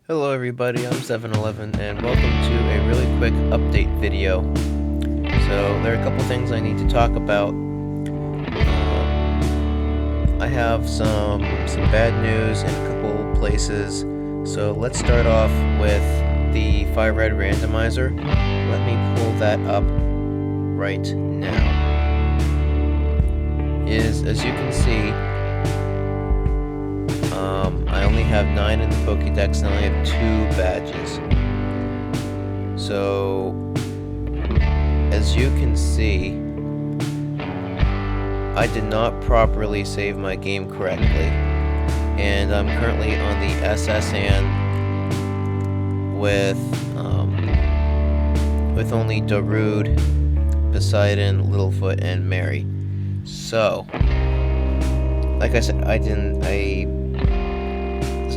Hello everybody, I'm 711 and welcome to a really quick update video. So there are a couple things I need to talk about. I have some bad news in a couple places. So let's start off with the FireRed Randomizer. Let me pull that up right now. As you can see, I only have 9 in the Pokédex and I only have 2 badges. So, as you can see, I did not properly save my game correctly. And I'm currently on the SSN with only Darude, Poseidon, Littlefoot, and Mary. So, like I said,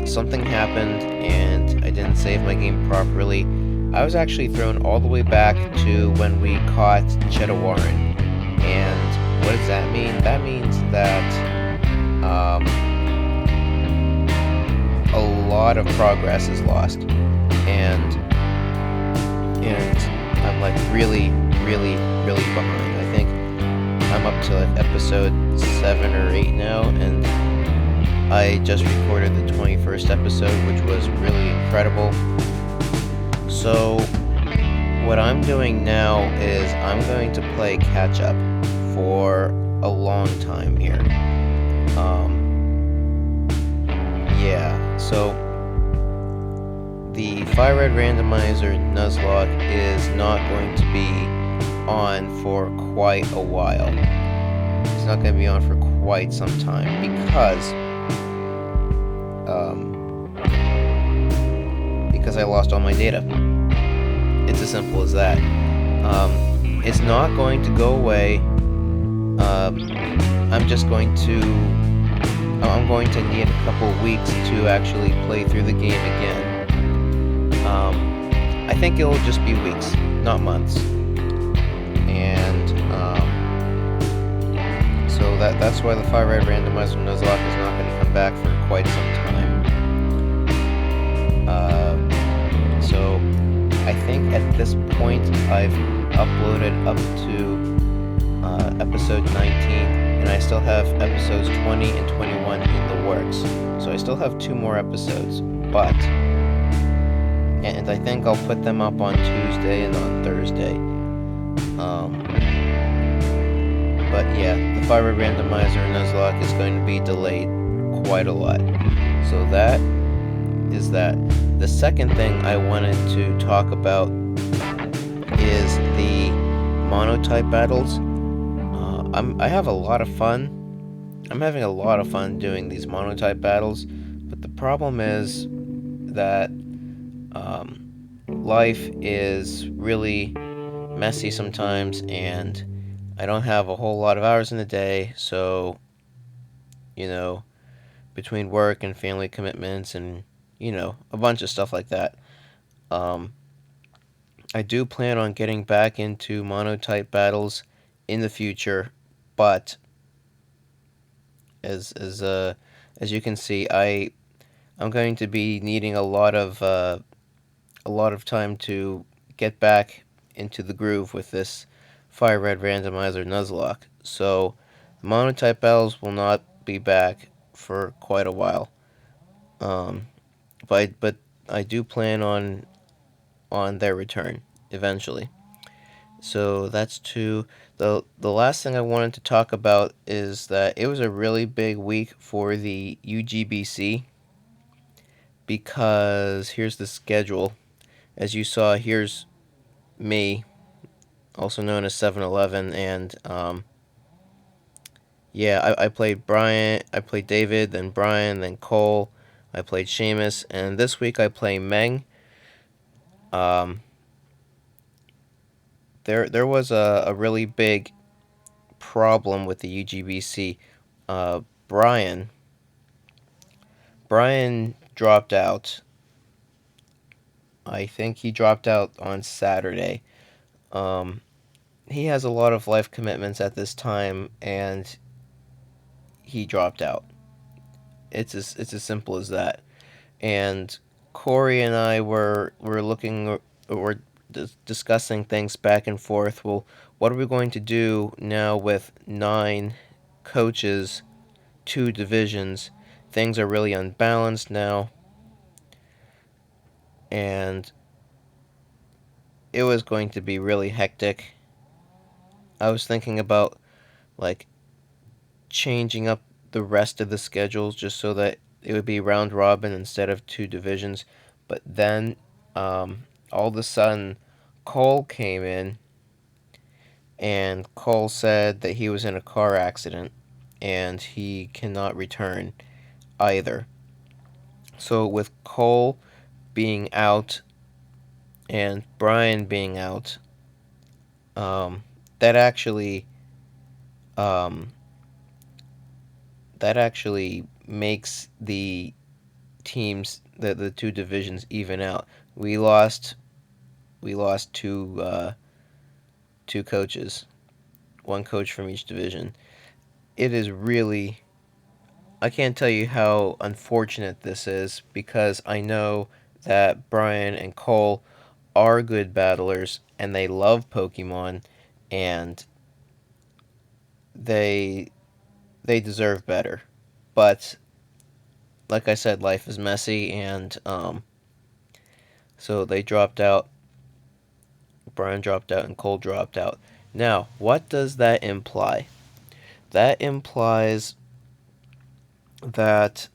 something happened and I didn't save my game properly. I was actually thrown all the way back to when we caught Chedawarin. And what does that mean? That means that a lot of progress is lost. And I'm like really behind. I think I'm up to like episode 7 or 8 now, and I just recorded the 21st episode, which was really incredible. So what I'm doing now is I'm going to play catch up for a long time here. So the FireRed Randomizer Nuzlocke is not going to be on for quite a while. It's not going to be on for quite some time because I lost all my data. It's as simple as that. It's not going to go away. I'm going to need a couple weeks to actually play through the game again. I think it'll just be weeks, not months. And so that's why the FireRed Randomizer Nuzlocke is not going to come back for quite some time. So I think at this point I've uploaded up to episode 19, and I still have episodes 20 and 21 in the works. So I still have 2 more episodes, and I think I'll put them up on Tuesday and on Thursday. But yeah, the FireRed Randomizer Nuzlocke is going to be delayed quite a lot. So that is that. The second thing I wanted to talk about is the Monotype Battles. I have a lot of fun. I'm having a lot of fun doing these Monotype Battles, but the problem is that life is really messy sometimes, and I don't have a whole lot of hours in the day, so, between work and family commitments and, a bunch of stuff like that. I do plan on getting back into Monotype Battles in the future, but as you can see, I'm going to be needing a lot of time to get back into the groove with this FireRed Randomizer Nuzlocke. So Monotype Battles will not be back for quite a while. But I do plan on their return eventually. So that's 2. The last thing I wanted to talk about is that it was a really big week for the UGBC, because here's the schedule. As you saw, here's me, also known as 711, and I played Brian, I played David, then Brian, then Cole, I played Seamus, and this week I play Meng. There was a really big problem with the UGBC. Brian dropped out. I think he dropped out on Saturday. He has a lot of life commitments at this time, and he dropped out. It's as simple as that. And Corey and I were discussing things back and forth. Well, what are we going to do now with 9 coaches, 2 divisions? Things are really unbalanced now, and it was going to be really hectic. I was thinking about like changing up the rest of the schedules just so that it would be round robin instead of 2 divisions. But then all of a sudden, Cole came in, and Cole said that he was in a car accident and he cannot return either. So, with Cole being out and Brian being out, um, that actually um, that actually makes the teams, the 2 divisions, even out. We lost 2 coaches, 1 coach from each division. It is really, I can't tell you how unfortunate this is, because I know that Brian and Cole are good battlers and they love Pokemon, and they they deserve better. But like I said, life is messy, and so they dropped out. Brian dropped out and Cole dropped out. Now, what does that imply? That implies that,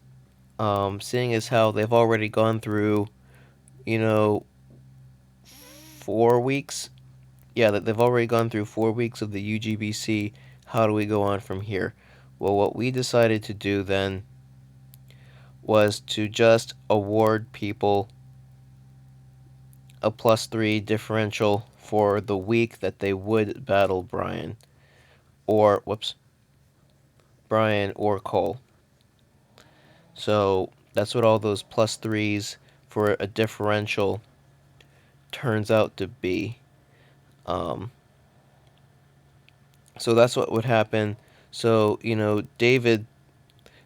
seeing as how they've already gone through, you know, 4 weeks. Yeah, that they've already gone through 4 weeks of the UGBC. How do we go on from here? Well, what we decided to do then was to just award people a +3 differential for the week that they would battle Brian or Cole. So that's what all those +3s for a differential turns out to be. Um, so that's what would happen. So, David,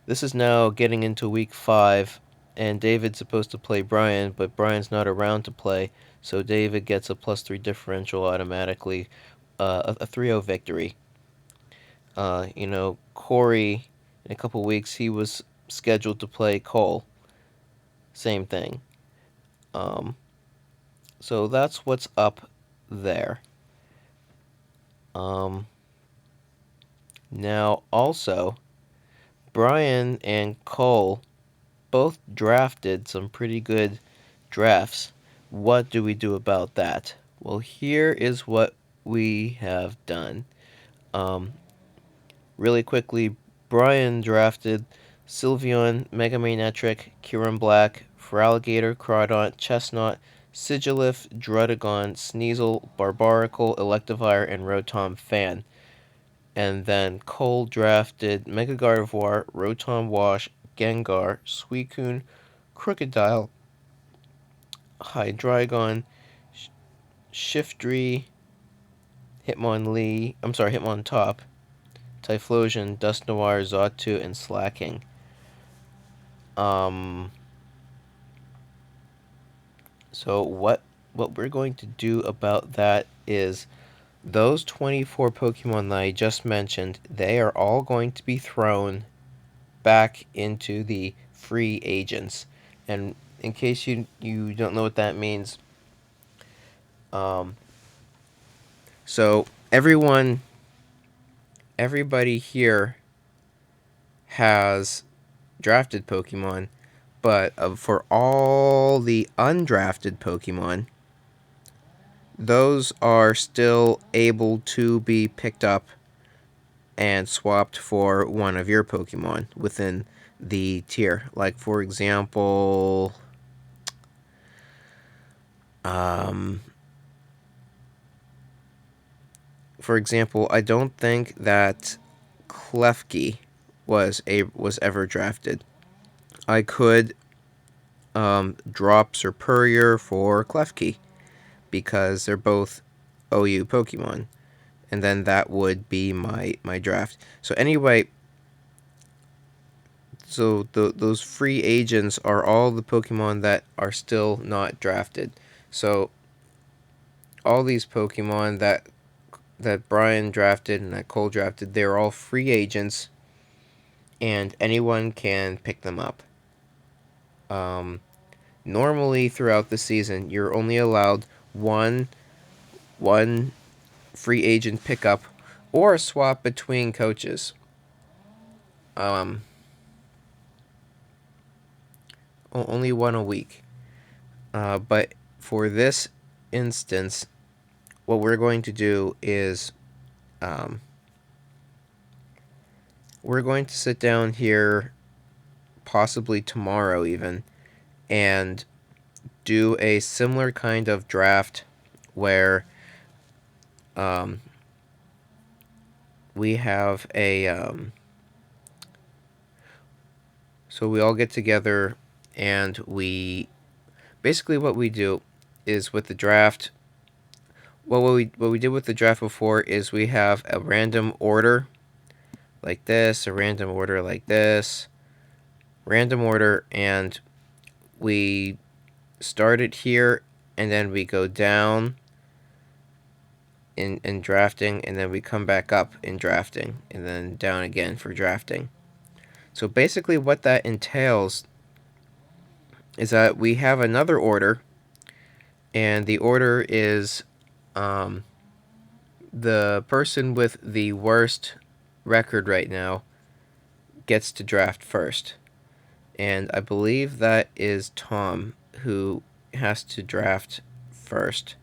this is now getting into week 5, and David's supposed to play Brian, but Brian's not around to play, so David gets a +3 differential automatically, a 3-0 victory. Corey, in a couple weeks, he was scheduled to play Cole. Same thing. So that's what's up there. Now, also, Brian and Cole both drafted some pretty good drafts. What do we do about that? Well, here is what we have done. Really quickly, Brian drafted Sylveon, Megamanectric, Kieran Black, Feraligatr, Crawdaunt, Chestnut, Sigilyph, Druddigon, Sneasel, Barbaracle, Electivire, and Rotom Fan. And then Cole drafted Mega Gardevoir, Rotom Wash, Gengar, Suicune, Crocodile, Hydreigon, Shiftry, Hitmontop, Typhlosion, Dusknoir, Xatu, and Slacking. So what we're going to do about that is those 24 Pokemon that I just mentioned, they are all going to be thrown back into the free agents. And in case you don't know what that means, so everybody here has drafted Pokemon, but for all the undrafted Pokemon, those are still able to be picked up and swapped for one of your Pokemon within the tier. Like, for example, I don't think that Klefki was ever drafted. I could drop Serperior for Klefki because they're both OU Pokemon, and then that would be my draft. So anyway, So those free agents are all the Pokemon that are still not drafted. So all these Pokemon that Brian drafted and that Cole drafted, they're all free agents, and anyone can pick them up. Normally throughout the season, you're only allowed one free agent pickup or a swap between coaches. Only one a week. But for this instance, what we're going to do is we're going to sit down here, possibly tomorrow even, and do a similar kind of draft where we have a so we all get together and we basically what we do is with the draft. Well, what we did with the draft before is we have a random order like this, a random order like this, random order, and we start it here, and then we go down in drafting, and then we come back up in drafting, and then down again for drafting. So basically what that entails is that we have another order, and the order is the person with the worst record right now gets to draft first. And I believe that is Tom, who has to draft first.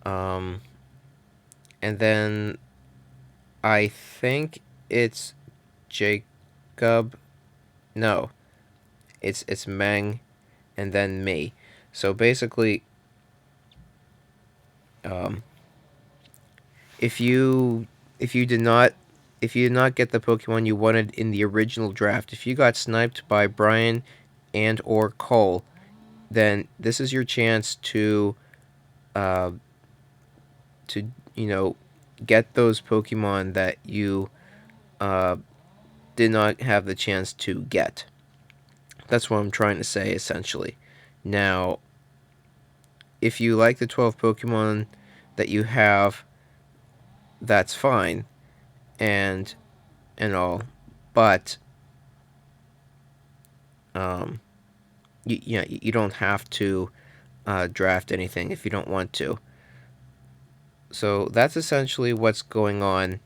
And then I think it's Jacob. No, it's Meng, and then me. So basically, if you did not get the Pokemon you wanted in the original draft, if you got sniped by Brian and or Cole, then this is your chance to get those Pokemon that you did not have the chance to get. That's what I'm trying to say, essentially. Now, if you like the 12 Pokemon that you have, that's fine, and all, but you don't have to draft anything if you don't want to. So that's essentially what's going on.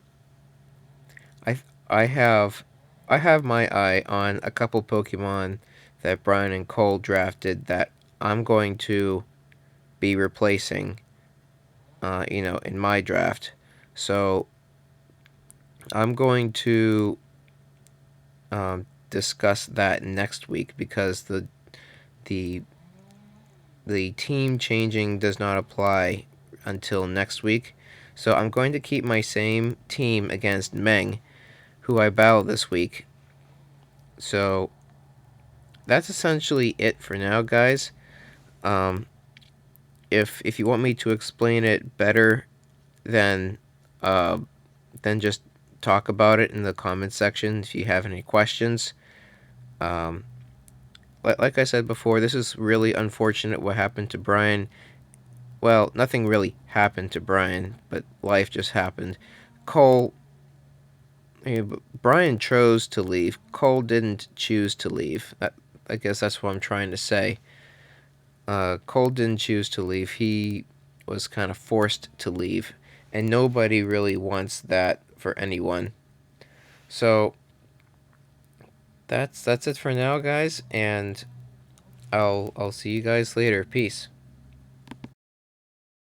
I have my eye on a couple Pokemon that Brian and Cole drafted that I'm going to be replacing, in my draft. So I'm going to discuss that next week because the team changing does not apply until next week. So I'm going to keep my same team against Meng, who I battle this week. So that's essentially it for now, guys. If you want me to explain it better, then just talk about it in the comment section if you have any questions. Like I said before, this is really unfortunate what happened to Brian. Well, nothing really happened to Brian, but life just happened. Brian chose to leave. Cole didn't choose to leave. I guess that's what I'm trying to say. Cole didn't choose to leave. He was kind of forced to leave, and nobody really wants that for anyone. So that's it for now, guys, and I'll see you guys later. Peace.